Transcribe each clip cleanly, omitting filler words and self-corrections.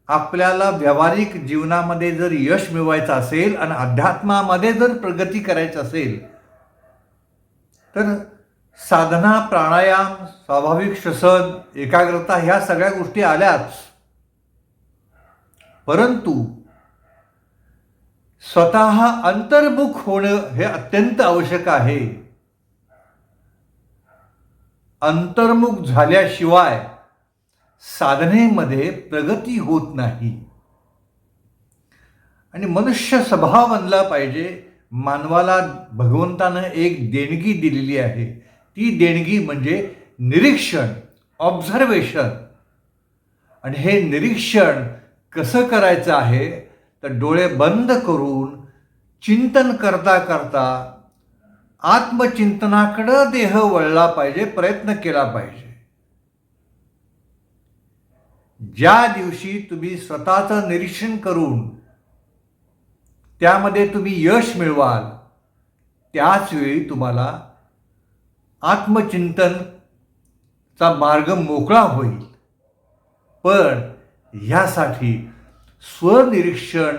आपल्याला व्यावहारिक जीवनामध्ये जर यश मिळवायचं असेल आणि अध्यात्मामध्ये जर प्रगती करायची असेल तर साधना, प्राणायाम, स्वाभाविक श्वसन, एकाग्रता ह्या सगळ्या गोष्टी आल्याच. परंतु स्वतः अंतर्मुख होणं हे अत्यंत आवश्यक आहे. अंतर्मुख झाल्याशिवाय साधनेमध्ये प्रगती होत नाही. आणि मनुष्य स्वभाव बनला पाहिजे. मानवाला भगवंतानं एक देणगी दिलेली आहे. ती देणगी म्हणजे निरीक्षण, ऑब्झर्वेशन. आणि हे निरीक्षण कसं करायचं आहे तर डोळे बंद करून चिंतन करता करता आत्मचिंतनाकडं देह वळला पाहिजे, प्रयत्न केला पाहिजे. ज्या दिवशी तुम्ही स्वतःचं निरीक्षण करून त्यामध्ये तुम्ही यश मिळवाल त्याच वेळी तुम्हाला आत्मचिंतनचा मार्ग मोकळा होईल. पण ह्यासाठी स्वनिरीक्षण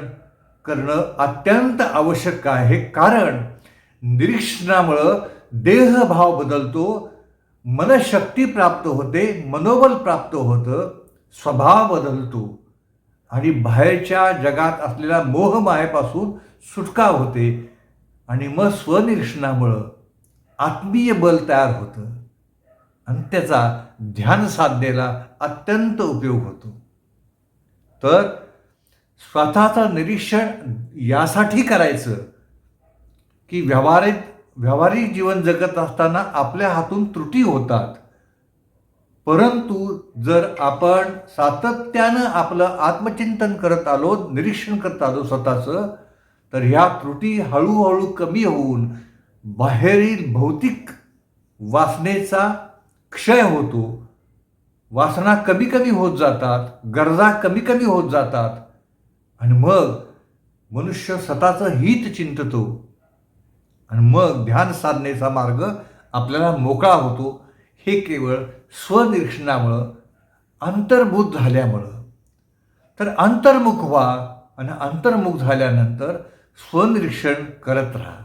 करणं अत्यंत आवश्यक आहे. कारण निरीक्षणामुळं देहभाव बदलतो, मनशक्ती प्राप्त होते, मनोबल प्राप्त होतं, स्वभाव बदलतो आणि बाहेरच्या जगात असलेल्या मोहमायेपासून सुटका होते. आणि मग स्वनिरीक्षणामुळं आत्मीय बल तयार होतं आणि त्याचा ध्यान साधनेला अत्यंत उपयोग होतो. तर स्वतःचं निरीक्षण यासाठी करायचं की व्यावहारिक जीवन जगत असताना आपल्या हातून त्रुटी होतात. परंतु जर आपण सातत्यानं आपलं आत्मचिंतन करत आलो, निरीक्षण करत आलो स्वतःचं, तर ह्या त्रुटी हळूहळू कमी होऊन बाहेरील भौतिक वासनेचा क्षय होतो. वासना कमी कमी होत जातात, गरजा कमी कमी होत जातात आणि मग मनुष्य स्वतःचं हित चिंततो आणि मग ध्यान साधनेचा मार्ग आपल्याला मोकळा होतो. हे केवळ स्वनिरीक्षणामुळं, अंतर्मुख झाल्यामुळं. तर अंतर्मुख व्हा आणि अंतर्मुख झाल्यानंतर स्वनिरीक्षण करत राहा.